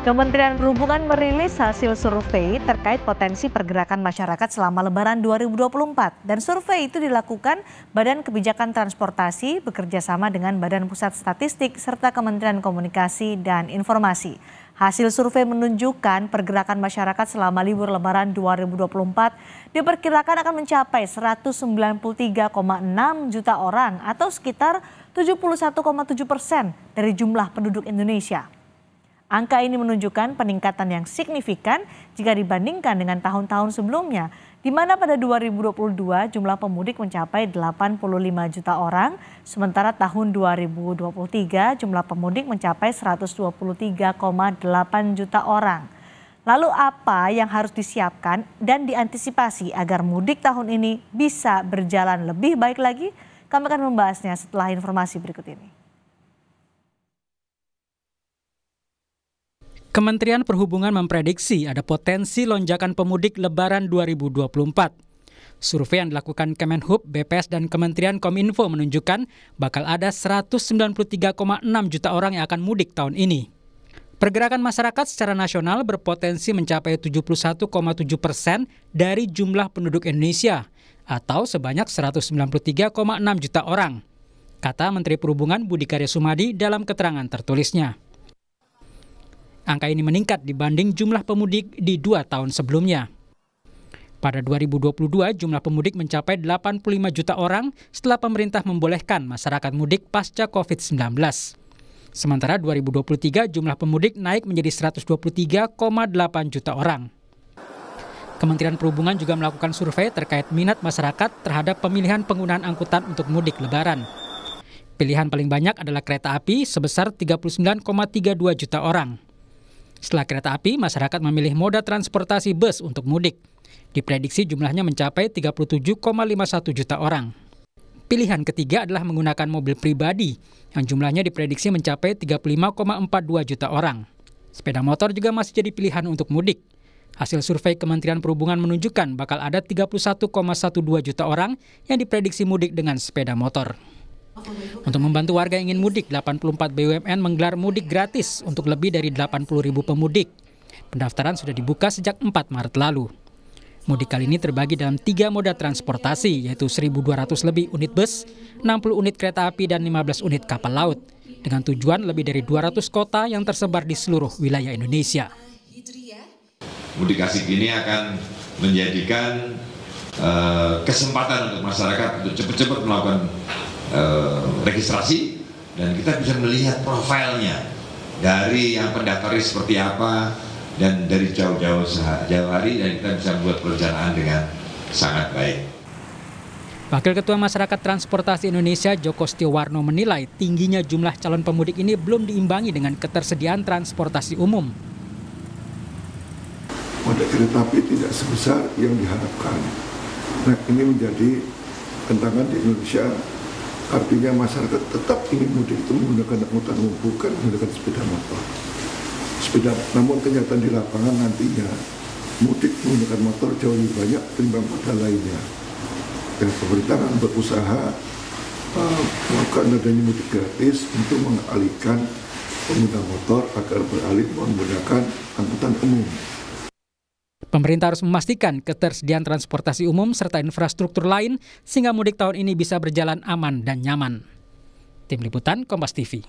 Kementerian Perhubungan merilis hasil survei terkait potensi pergerakan masyarakat selama Lebaran 2024. Dan survei itu dilakukan Badan Kebijakan Transportasi bekerjasama dengan Badan Pusat Statistik serta Kementerian Komunikasi dan Informasi. Hasil survei menunjukkan pergerakan masyarakat selama libur Lebaran 2024 diperkirakan akan mencapai 193,6 juta orang atau sekitar 71,7% dari jumlah penduduk Indonesia. Angka ini menunjukkan peningkatan yang signifikan jika dibandingkan dengan tahun-tahun sebelumnya, di mana pada 2022 jumlah pemudik mencapai 85 juta orang, sementara tahun 2023 jumlah pemudik mencapai 123,8 juta orang. Lalu apa yang harus disiapkan dan diantisipasi agar mudik tahun ini bisa berjalan lebih baik lagi? Kami akan membahasnya setelah informasi berikut ini. Kementerian Perhubungan memprediksi ada potensi lonjakan pemudik Lebaran 2024. Survei yang dilakukan Kemenhub, BPS, dan Kementerian Kominfo menunjukkan bakal ada 193,6 juta orang yang akan mudik tahun ini. Pergerakan masyarakat secara nasional berpotensi mencapai 71,7% dari jumlah penduduk Indonesia, atau sebanyak 193,6 juta orang, kata Menteri Perhubungan Budi Karya Sumadi dalam keterangan tertulisnya. Angka ini meningkat dibanding jumlah pemudik di 2 tahun sebelumnya. Pada 2022, jumlah pemudik mencapai 85 juta orang setelah pemerintah membolehkan masyarakat mudik pasca COVID-19. Sementara 2023, jumlah pemudik naik menjadi 123,8 juta orang. Kementerian Perhubungan juga melakukan survei terkait minat masyarakat terhadap pemilihan penggunaan angkutan untuk mudik Lebaran. Pilihan paling banyak adalah kereta api sebesar 39,32 juta orang. Setelah kereta api, masyarakat memilih moda transportasi bus untuk mudik. Diprediksi jumlahnya mencapai 37,51 juta orang. Pilihan ketiga adalah menggunakan mobil pribadi, yang jumlahnya diprediksi mencapai 35,42 juta orang. Sepeda motor juga masih jadi pilihan untuk mudik. Hasil survei Kementerian Perhubungan menunjukkan bakal ada 31,12 juta orang yang diprediksi mudik dengan sepeda motor. Untuk membantu warga yang ingin mudik, 84 BUMN menggelar mudik gratis untuk lebih dari 80.000 pemudik. Pendaftaran sudah dibuka sejak 4 Maret lalu. Mudik kali ini terbagi dalam 3 moda transportasi, yaitu 1.200 lebih unit bus, 60 unit kereta api, dan 15 unit kapal laut, dengan tujuan lebih dari 200 kota yang tersebar di seluruh wilayah Indonesia. Mudik asik ini akan menjadikan kesempatan untuk masyarakat untuk cepat-cepat melakukan registrasi, dan kita bisa melihat profilnya dari yang pendaftarnya seperti apa dan dari jauh-jauh hari, dan kita bisa membuat perencanaan dengan sangat baik. Wakil Ketua Masyarakat Transportasi Indonesia Joko Setiawarno menilai tingginya jumlah calon pemudik ini belum diimbangi dengan ketersediaan transportasi umum. Moda kereta api tidak sebesar yang diharapkan. Nah, ini menjadi tantangan di Indonesia. Artinya masyarakat tetap ingin mudik itu menggunakan angkutan umum, bukan menggunakan sepeda motor. Namun kenyataan di lapangan nantinya mudik menggunakan motor jauh lebih banyak ketimbang moda lainnya. Dan pemerintah akan berusaha melakukan adanya mudik gratis untuk mengalihkan pengguna motor agar beralih menggunakan angkutan umum. Pemerintah harus memastikan ketersediaan transportasi umum serta infrastruktur lain sehingga mudik tahun ini bisa berjalan aman dan nyaman. Tim Liputan Kompas TV.